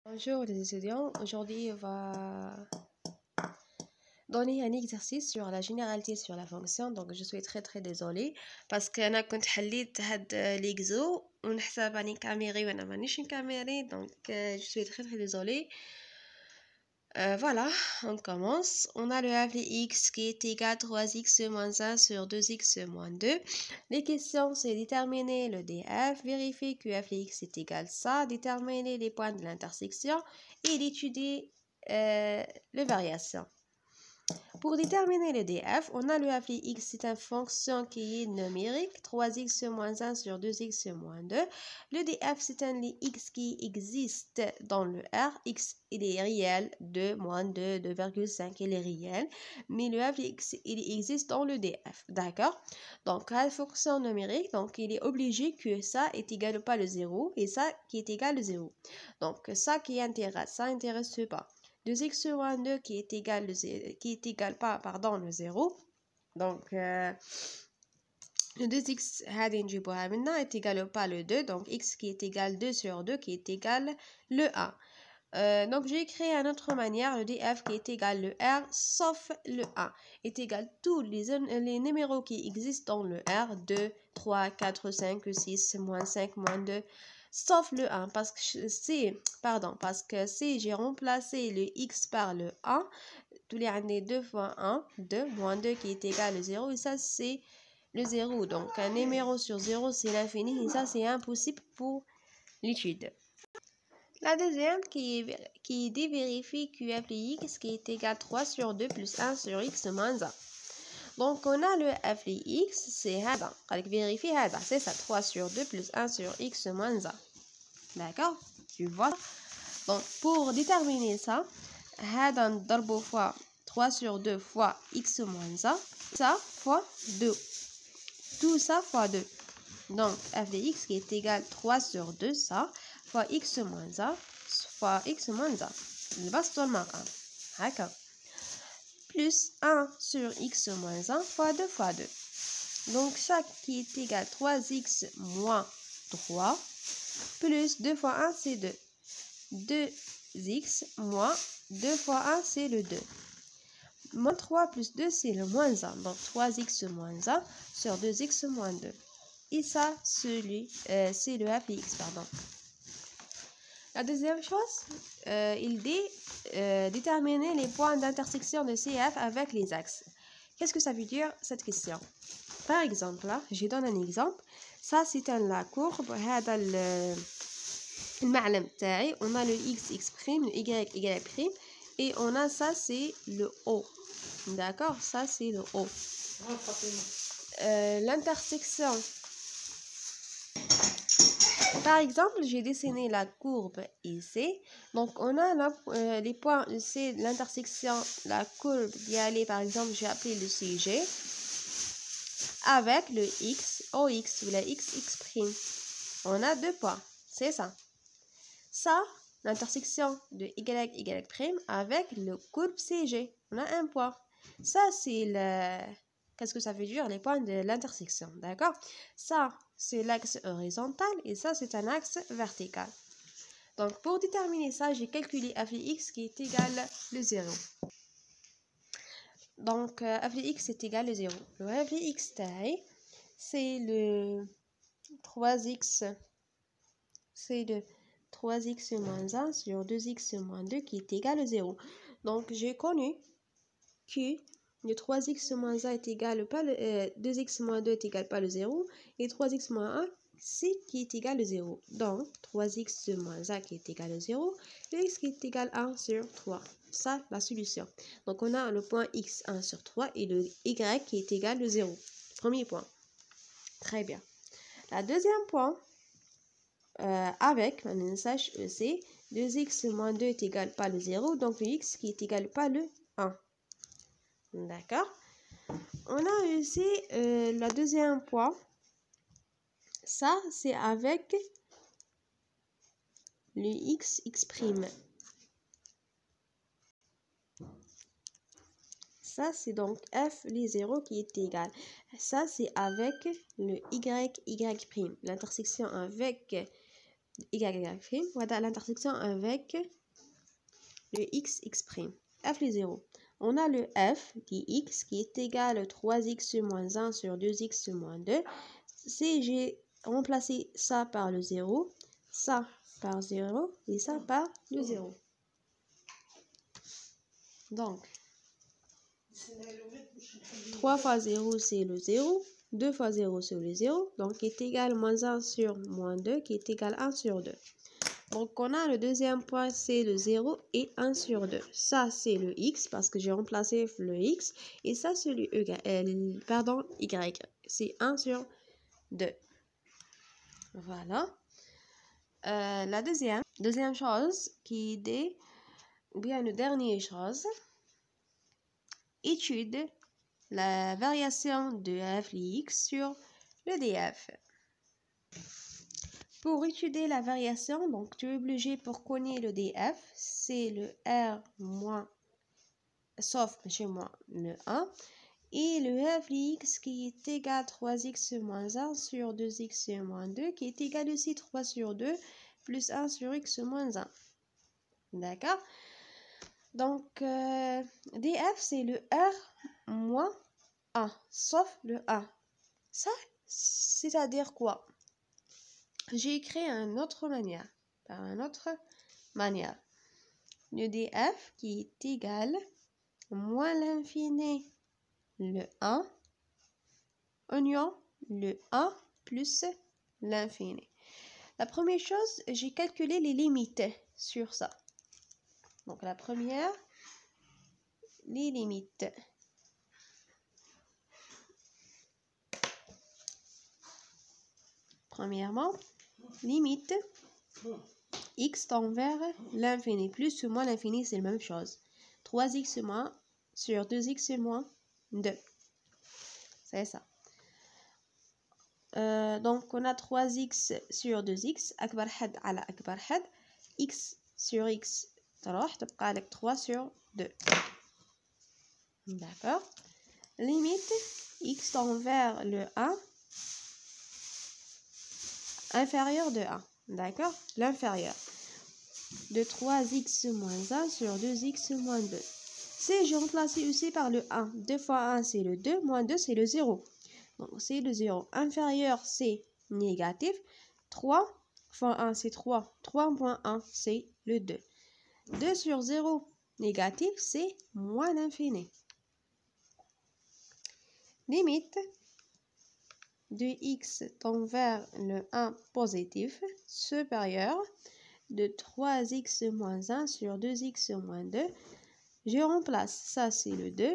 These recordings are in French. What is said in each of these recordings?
Bonjour les étudiants, aujourd'hui on va donner un exercice sur la généralité sur la fonction. Donc je suis très désolée parce que أنا كنت حليت هاد l'exo ونحسب راني كاميري وانا مانيش كاميري donc je suis très désolée. Voilà, on commence. On a le f de x qui est égal à 3x moins 1 sur 2x moins 2. Les questions, c'est déterminer le df, vérifier que f de x est égal à ça, déterminer les points de l'intersection et d'étudier les variations. Pour déterminer le df, on a le f de x, c'est une fonction qui est numérique, 3x moins 1 sur 2x moins 2. Le df, c'est un x qui existe dans le R. X, il est réel, 2, moins 2, 2,5, il est réel. Mais le f de x, il existe dans le df. D'accord? Donc, la fonction numérique, donc il est obligé que ça est égal ou pas le 0 et ça qui est égal au 0. Donc, ça qui intéresse, ça intéresse pas. 2x moins 2 qui est égal, le 0. Donc, le 2x est égal ou pas le 2. Donc, x qui est égal 2 sur 2 qui est égal le 1. Donc, j'ai créé une autre manière. Le df qui est égal le R sauf le 1 est égal tous les numéros qui existent dans le R. 2, 3, 4, 5, 6, moins 5, moins 2. Sauf le 1 parce que si j'ai remplacé le x par le 1, tous les années 2 fois 1, 2, moins 2 qui est égal à 0 et ça c'est le 0. Donc un numéro sur 0 c'est l'infini et ça c'est impossible pour l'étude. La deuxième qui vérifie que f de x qui est égal à 3 sur 2 plus 1 sur x moins 1. Donc, on a le f de x, c'est hada. Avec vérifier hada, c'est ça, 3 sur 2 plus 1 sur x moins 1. D'accord? Tu vois? Donc, pour déterminer ça, hada darbo fois 3 sur 2 fois x moins 1, ça fois 2. Tout ça fois 2. Donc, f de x qui est égal à 3 sur 2, ça, fois x moins 1, fois x moins 1. Le bas le maqam. D'accord? Plus 1 sur x moins 1 fois 2 fois 2. Donc, ça qui est égal à 3x moins 3, plus 2 fois 1, c'est 2. 2x moins 2 fois 1, c'est le 2. Moins 3 plus 2, c'est le moins 1. Donc, 3x moins 1 sur 2x moins 2. Et ça, c'est le f de x, pardon. La deuxième chose, il dit déterminer les points d'intersection de CF avec les axes. Qu'est-ce que ça veut dire cette question? Par exemple, là, je donne un exemple. Ça, c'est la courbe. On a le x prime, le y prime. Et on a ça, c'est le O. D'accord? Ça, c'est le O. L'intersection. Par exemple, j'ai dessiné la courbe ici. Donc, on a les points, c'est l'intersection, la courbe d'y aller. Par exemple, j'ai appelé le CG avec le X, OX ou la XX prime. On a deux points, c'est ça. Ça, l'intersection de Y prime avec le courbe CG. On a un point. Ça, c'est qu'est-ce que ça veut dire? Les points de l'intersection, d'accord? Ça, c'est l'axe horizontal et ça, c'est un axe vertical. Donc, pour déterminer ça, j'ai calculé f de x qui est égal à 0. Donc, f de x est égal à 0. Le f de x, c'est le 3x, c'est le 3x moins 1 sur 2x moins 2 qui est égal à 0. Donc, j'ai connu que le 3x moins 1 est égal pas 2x moins 2 est égal pas le 0 et 3x moins 1 c'est qui est égal à 0. Donc 3x moins 1 qui est égal à 0 et x qui est égal à 1 sur 3. Ça, la solution. Donc on a le point x 1 sur 3 et le y qui est égal à 0. Premier point. Très bien. La deuxième point, avec un message c'est 2x moins 2 est égal pas le 0, donc le x qui est égal pas le 1. D'accord. On a aussi le deuxième point. Ça, c'est avec le x prime. Ça, c'est donc f les 0 qui est égal. Ça, c'est avec le y prime. L'intersection avec y prime, voilà l'intersection avec le x prime. F les 0. On a le f qui est x qui est égal à 3x moins 1 sur 2x moins 2. Si j'ai remplacé ça par le 0, ça par 0 et ça par le 0. Donc, 3 fois 0 c'est le 0, 2 fois 0 c'est le 0, donc qui est égal à moins 1 sur moins 2 qui est égal à 1 sur 2. Donc, on a le deuxième point, c'est le 0 et 1 sur 2. Ça, c'est le x parce que j'ai remplacé le x. Et ça, c'est le y. C'est 1 sur 2. Voilà. La deuxième chose qui est ou bien la dernière chose, étude la variation de f x sur le df. Pour étudier la variation, donc tu es obligé pour connaître le df, c'est le r moins, sauf chez moi le 1, et le f x qui est égal à 3x moins 1 sur 2x moins 2, qui est égal aussi 3 sur 2 plus 1 sur x moins 1. D'accord? Donc, df c'est le r moins 1, sauf le 1. Ça, c'est-à-dire quoi? J'ai écrit une autre manière, par une autre manière. Le df qui est égal à moins l'infini le 1 oignon le 1 plus l'infini. La première chose, j'ai calculé les limites sur ça. Donc la première, les limites. Premièrement, limite x tend vers l'infini. Plus ou moins l'infini, c'est la même chose. 3x moins sur 2x moins 2. C'est ça. Donc, on a 3x sur 2x. أكبر حد على أكبر حد. x sur x تروح تبقى لك 3 sur 2. D'accord. Limite x tend vers le 1 inférieur de 1. D'accord. L'inférieur. De 3x moins 1 sur 2x moins 2. Si je remplace aussi par le 1. 2 fois 1 c'est le 2. Moins 2 c'est le 0. Donc, c'est le 0. Inférieur, c'est négatif. 3 fois 1, c'est 3. 3 moins 1, c'est le 2. 2 sur 0, négatif, c'est moins l'infini. Limite de x tend vers le 1 positif supérieur de 3x moins 1 sur 2x moins 2. Je remplace. Ça, c'est le 2.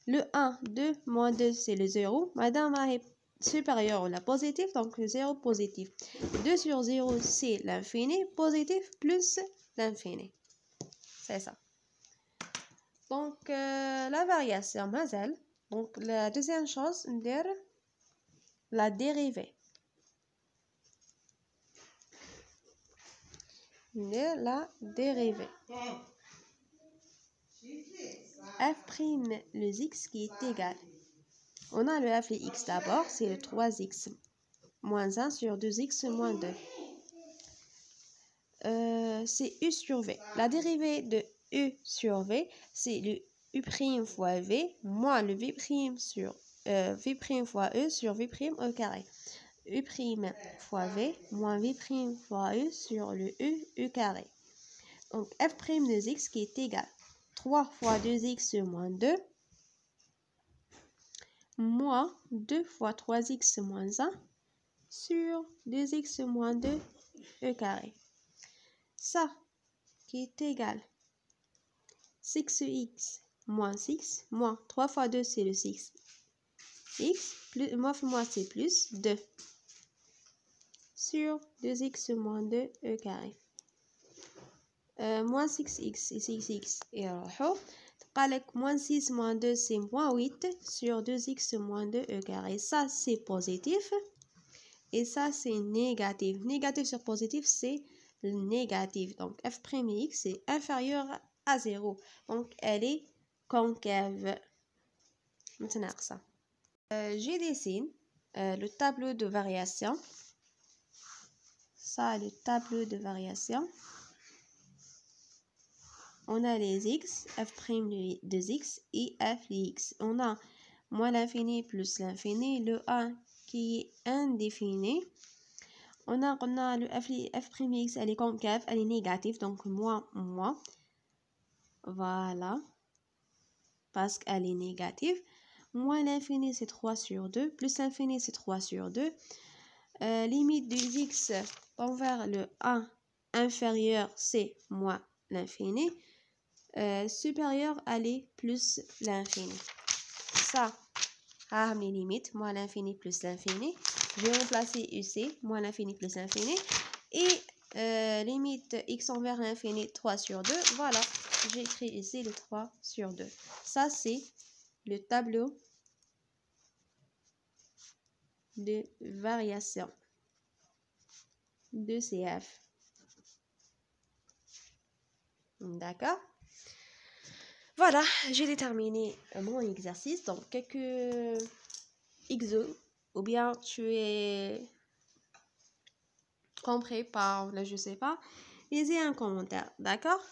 Le 1, 2, moins 2, c'est le 0. Madame est supérieure ou la positive, donc le 0 positif. 2 sur 0, c'est l'infini. Positif plus l'infini. C'est ça. Donc, la variation, mazal. Donc, la deuxième chose, la dérivée. La dérivée. F' le x qui est égal. On a le f et x d'abord, c'est le 3x moins 1 sur 2x moins 2. C'est u sur v. La dérivée de u sur v, c'est le u' fois v moins le v' sur v' fois e sur v' au carré. U' fois v moins v' fois e sur le u carré. Donc f' de x qui est égal 3 fois 2x moins 2 moins 2 fois 3x moins 1 sur 2x moins 2 e carré. Ça qui est égal 6x moins 6 moins 3 fois 2 c'est le 6. X plus moins fois moins c'est plus 2 sur 2x moins 2 e carré. Moins 6x et 6x et alors moins 6 moins 2 c'est moins 8 sur 2x moins 2 e carré. Ça c'est positif et ça c'est négatif. Négatif sur positif c'est négatif. Donc f' x est inférieur à 0. Donc elle est concave. Maintenant ça. Je dessine le tableau de variation. ça le tableau de variation. On a les x, f' de x et f de x. On a moins l'infini plus l'infini, le 1 qui est indéfini. On a le f'(x), elle est concave, elle est négative, donc moins. Voilà, parce qu'elle est négative. Moins l'infini, c'est 3 sur 2, plus l'infini, c'est 3 sur 2. Limite de x envers le 1 inférieur, c'est moins l'infini. Supérieur, elle est plus l'infini. Ça, les limites, moins l'infini plus l'infini. Je vais remplacer UC, moins l'infini plus l'infini. Et limite x envers l'infini, 3 sur 2. Voilà, j'ai écrit ici le 3 sur 2. Ça, c'est le tableau de variation de CF. D'accord? Voilà, j'ai déterminé mon exercice. Donc, quelques exos, ou bien tu es compris par, je sais pas, lisez un commentaire. D'accord?